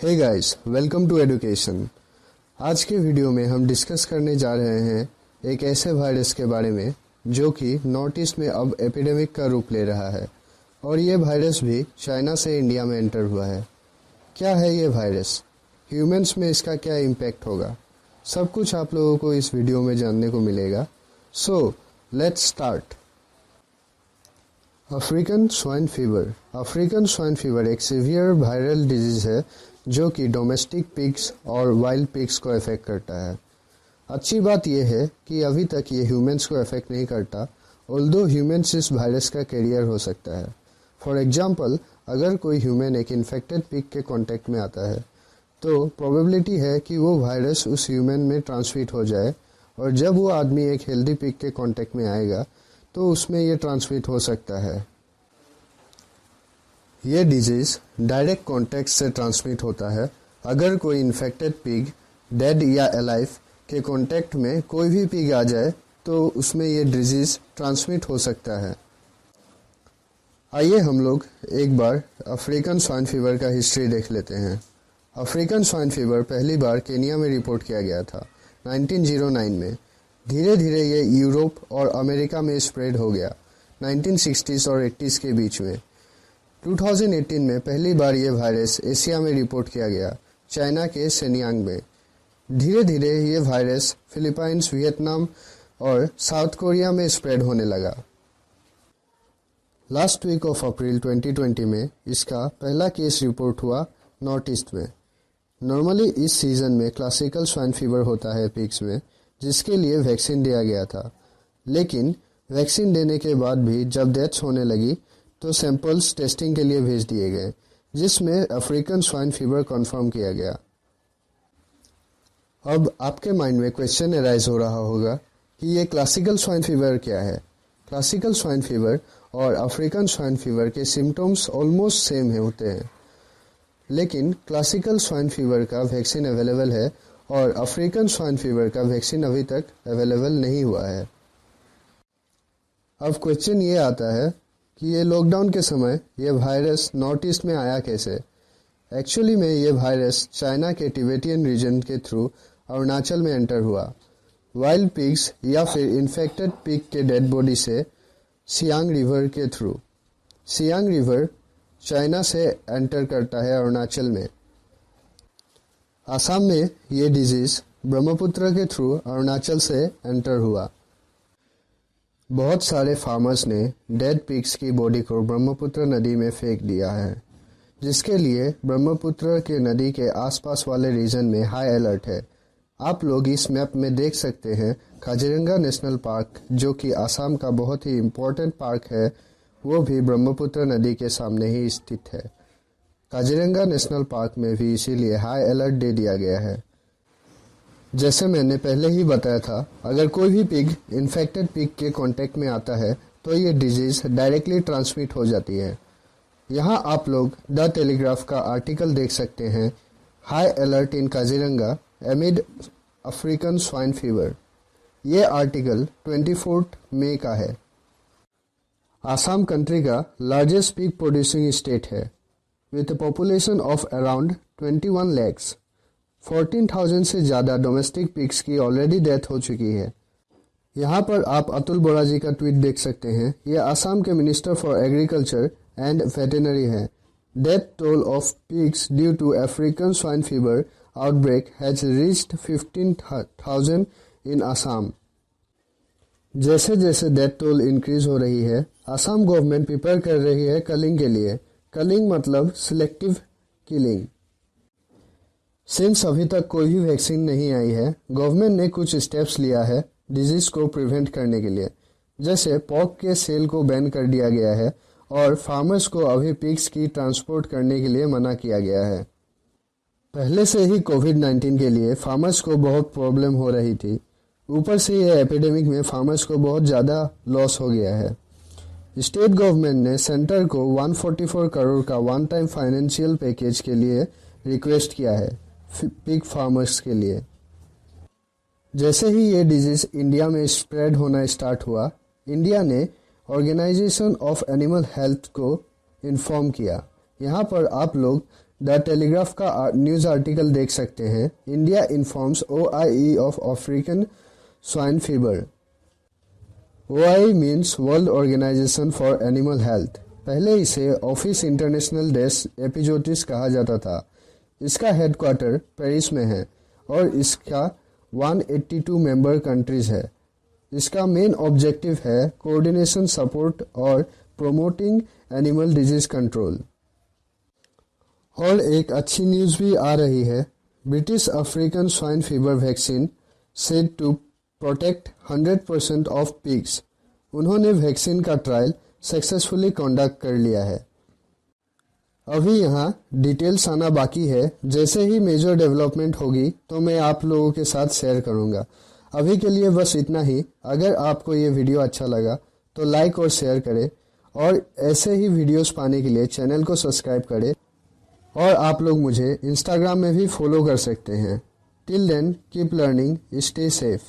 Hey guys, welcome to education. आज के video में हम डिस्कस करने जा रहे हैं एक ऐसे वायरस के बारे में जो कि नॉर्थ ईस्ट में अब एपिडेमिक का रूप ले रहा है और ये वायरस भी चाइना से इंडिया में एंटर हुआ है। क्या है ये वायरस, ह्यूमंस में इसका क्या इम्पैक्ट होगा, सब कुछ आप लोगों को इस वीडियो में जानने को मिलेगा। So let's start. African swine fever एक सीवियर वायरल डिजीज है जो कि डोमेस्टिक पिग्स और वाइल्ड पिग्स को अफेक्ट करता है। अच्छी बात यह है कि अभी तक ये ह्यूमंस को अफेक्ट नहीं करता, ऑल्दो ह्यूमंस इस वायरस का कैरियर हो सकता है। फॉर एग्जांपल, अगर कोई ह्यूमन एक इन्फेक्टेड पिग के कांटेक्ट में आता है तो प्रोबेबिलिटी है कि वो वायरस उस ह्यूमन में ट्रांसमिट हो जाए, और जब वो आदमी एक हेल्दी पिग के कांटेक्ट में आएगा तो उसमें ये ट्रांसमिट हो सकता है। ये डिजीज़ डायरेक्ट कॉन्टैक्ट से ट्रांसमिट होता है। अगर कोई इन्फेक्टेड पिग डेड या अलाइव के कॉन्टैक्ट में कोई भी पिग आ जाए तो उसमें ये डिजीज़ ट्रांसमिट हो सकता है। आइए हम लोग एक बार अफ्रीकन स्वाइन फीवर का हिस्ट्री देख लेते हैं। अफ्रीकन स्वाइन फीवर पहली बार केनिया में रिपोर्ट किया गया था 1909 में। धीरे धीरे ये यूरोप और अमेरिका में स्प्रेड हो गया 1960s और 80s के बीच में। 2018 में पहली बार ये वायरस एशिया में रिपोर्ट किया गया, चाइना के शेनयांग में। धीरे धीरे ये वायरस फिलीपाइंस, वियतनाम और साउथ कोरिया में स्प्रेड होने लगा। लास्ट वीक ऑफ अप्रैल 2020 में इसका पहला केस रिपोर्ट हुआ नॉर्थ ईस्ट में। नॉर्मली इस सीजन में क्लासिकल स्वाइन फीवर होता है पिग्स में, जिसके लिए वैक्सीन दिया गया था। लेकिन वैक्सीन देने के बाद भी जब डेथ्स होने लगी तो सैंपल्स टेस्टिंग के लिए भेज दिए गए, जिसमें अफ्रीकन स्वाइन फीवर कंफर्म किया गया। अब आपके माइंड में क्वेश्चन अराइज हो रहा होगा कि ये क्लासिकल स्वाइन फीवर क्या है। क्लासिकल स्वाइन फीवर और अफ्रीकन स्वाइन फीवर के सिम्टम्स ऑलमोस्ट सेम होते हैं, लेकिन क्लासिकल स्वाइन फीवर का वैक्सीन अवेलेबल है और अफ्रीकन स्वाइन फीवर का वैक्सीन अभी तक अवेलेबल नहीं हुआ है। अब क्वेश्चन ये आता है कि ये लॉकडाउन के समय ये वायरस नॉर्थ ईस्ट में आया कैसे। एक्चुअली में ये वायरस चाइना के टिबेटियन रीजन के थ्रू अरुणाचल में एंटर हुआ, वाइल्ड पिग्स या फिर इन्फेक्टेड पिग के डेड बॉडी से सियांग रिवर के थ्रू। सियांग रिवर चाइना से एंटर करता है अरुणाचल में। आसाम में ये डिजीज ब्रह्मपुत्र के थ्रू अरुणाचल से एंटर हुआ। बहुत सारे फार्मर्स ने डेड पिग्स की बॉडी को ब्रह्मपुत्र नदी में फेंक दिया है, जिसके लिए ब्रह्मपुत्र के नदी के आसपास वाले रीजन में हाई अलर्ट है। आप लोग इस मैप में देख सकते हैं काजीरंगा नेशनल पार्क, जो कि आसाम का बहुत ही इम्पोर्टेंट पार्क है, वो भी ब्रह्मपुत्र नदी के सामने ही स्थित है। काजीरंगा नेशनल पार्क में भी इसीलिए हाई अलर्ट दे दिया गया है। जैसे मैंने पहले ही बताया था, अगर कोई भी पिग इन्फेक्टेड पिग के कांटेक्ट में आता है तो ये डिजीज डायरेक्टली ट्रांसमिट हो जाती है। यहाँ आप लोग द टेलीग्राफ का आर्टिकल देख सकते हैं, हाई अलर्ट इन काजीरंगा एमिड अफ्रीकन स्वाइन फीवर। ये आर्टिकल 24 मई का है। आसाम कंट्री का लार्जेस्ट पिग प्रोड्यूसिंग स्टेट है with a population of around 21 lakhs। 14,000 से ज़्यादा डोमेस्टिक पिग्स की ऑलरेडी डेथ हो चुकी है। यहाँ पर आप अतुल बोरा जी का ट्वीट देख सकते हैं। ये आसाम के minister for agriculture and veterinary हैं। Death toll of pigs due to African swine fever outbreak has reached 15,000 in Assam. जैसे जैसे डेथ टोल इंक्रीज हो रही है, आसाम गवर्नमेंट प्रिपेयर कर रही है कलिंग के लिए। कलिंग मतलब सिलेक्टिव किलिंग। सिंस अभी तक कोई भी वैक्सीन नहीं आई है, गवर्नमेंट ने कुछ स्टेप्स लिया है डिजीज को प्रिवेंट करने के लिए। जैसे पॉक के सेल को बैन कर दिया गया है और फार्मर्स को अभी पिग्स की ट्रांसपोर्ट करने के लिए मना किया गया है। पहले से ही कोविड-19 के लिए फार्मर्स को बहुत प्रॉब्लम हो रही थी, ऊपर से ये एपिडेमिक में फार्मर्स को बहुत ज़्यादा लॉस हो गया है। स्टेट गवर्नमेंट ने सेंटर को 144 करोड़ का वन टाइम फाइनेंशियल पैकेज के लिए रिक्वेस्ट किया है पिग फार्मर्स के लिए। जैसे ही ये डिजीज इंडिया में स्प्रेड होना स्टार्ट हुआ, इंडिया ने ऑर्गेनाइजेशन ऑफ एनिमल हेल्थ को इन्फॉर्म किया। यहाँ पर आप लोग द टेलीग्राफ का न्यूज़ आर्टिकल देख सकते हैं, India informs OIE of African swine fever. OIE means world organisation for animal health. पहले इसे ऑफिस इंटरनेशनल डेस एपिजोटिस कहा जाता था। इसका हेडक्वार्टर पेरिस में है और इसका 182 मेंबर कंट्रीज है। इसका मेन ऑब्जेक्टिव है कोऑर्डिनेशन, सपोर्ट और प्रोमोटिंग एनिमल डिजीज कंट्रोल। और एक अच्छी न्यूज़ भी आ रही है, British African swine fever vaccine said to protect 100% of pigs. उन्होंने वैक्सीन का ट्रायल सक्सेसफुली कंडक्ट कर लिया है। अभी यहाँ डिटेल्स आना बाकी है, जैसे ही मेजर डेवलपमेंट होगी तो मैं आप लोगों के साथ शेयर करूँगा। अभी के लिए बस इतना ही। अगर आपको ये वीडियो अच्छा लगा तो लाइक और शेयर करें और ऐसे ही वीडियोस पाने के लिए चैनल को सब्सक्राइब करें और आप लोग मुझे इंस्टाग्राम में भी फॉलो कर सकते हैं। Till then keep learning, stay safe.